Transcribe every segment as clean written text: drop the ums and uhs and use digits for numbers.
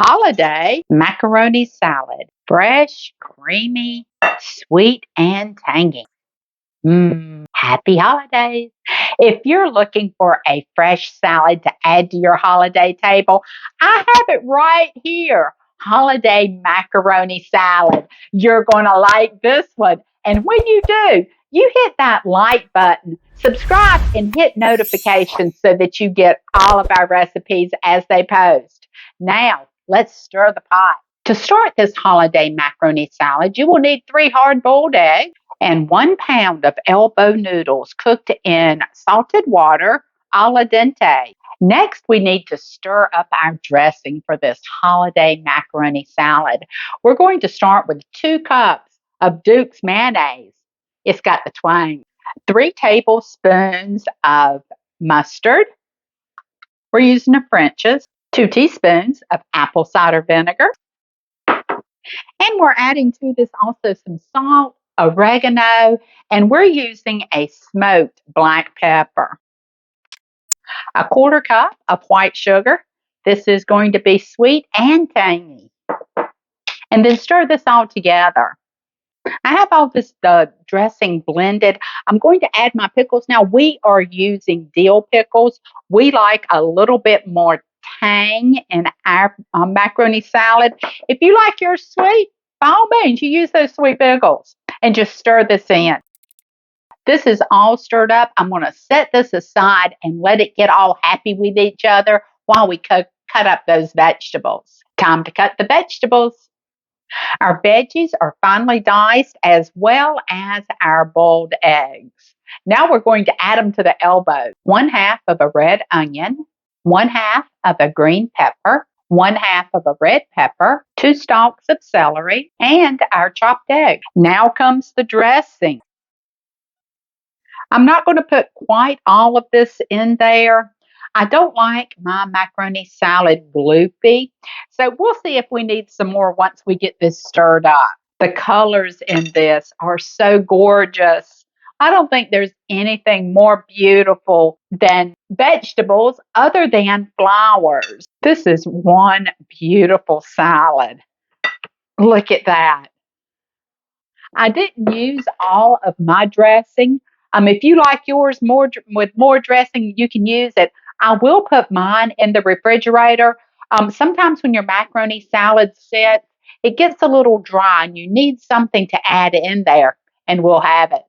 holiday macaroni salad. Fresh, creamy, sweet, and tangy. Happy holidays. If you're looking for a fresh salad to add to your holiday table, I have it right here. Holiday macaroni salad. You're going to like this one. And when you do, you hit that like button, subscribe, and hit notifications so that you get all of our recipes as they post. Now, let's stir the pot. To start this holiday macaroni salad, you will need 3 hard-boiled eggs and 1 pound of elbow noodles cooked in salted water a la dente. Next, we need to stir up our dressing for this holiday macaroni salad. We're going to start with 2 cups of Duke's mayonnaise. It's got the twang. 3 tablespoons of mustard. We're using the French's. 2 teaspoons of apple cider vinegar. And we're adding to this also some salt, oregano, and we're using a smoked black pepper. 1/4 cup of white sugar. This is going to be sweet and tangy. And then stir this all together. I have all this dressing blended. I'm going to add my pickles. Now, we are using dill pickles. We like a little bit more tang in our macaroni salad. If you like yours sweet, by all means, you use those sweet pickles and just stir this in. This is all stirred up. I'm going to set this aside and let it get all happy with each other while we cut up those vegetables. Time to cut the vegetables. Our veggies are finely diced as well as our boiled eggs. Now we're going to add them to the elbow. 1/2 of a red onion, 1/2 of a green pepper, 1/2 of a red pepper, 2 stalks of celery, and our chopped egg. Now comes the dressing. I'm not going to put quite all of this in there. I don't like my macaroni salad gloopy, so we'll see if we need some more once we get this stirred up. The colors in this are so gorgeous. I don't think there's anything more beautiful than vegetables other than flowers. This is one beautiful salad. Look at that. I didn't use all of my dressing. If you like yours with more dressing, you can use it. I will put mine in the refrigerator. Sometimes when your macaroni salad sits, it gets a little dry and you need something to add in there, and we'll have it.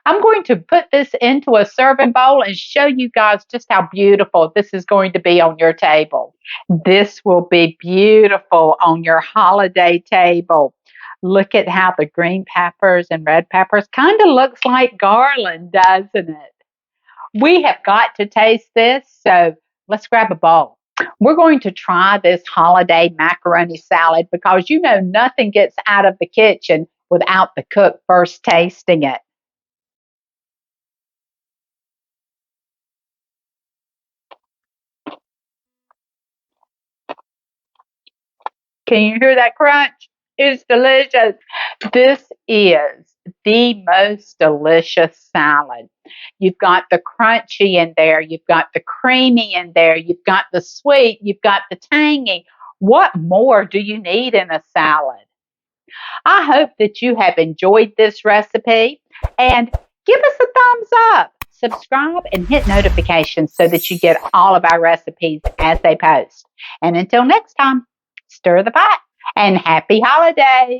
I'm going to put this into a serving bowl and show you guys just how beautiful this is going to be on your table. This will be beautiful on your holiday table. Look at how the green peppers and red peppers kind of looks like garland, doesn't it? We have got to taste this, so let's grab a bowl. We're going to try this holiday macaroni salad because you know nothing gets out of the kitchen without the cook first tasting it. Can you hear that crunch? It's delicious. This is the most delicious salad. You've got the crunchy in there. You've got the creamy in there. You've got the sweet. You've got the tangy. What more do you need in a salad? I hope that you have enjoyed this recipe and give us a thumbs up. Subscribe and hit notifications so that you get all of our recipes as they post. And until next time, stir the pot and happy holidays.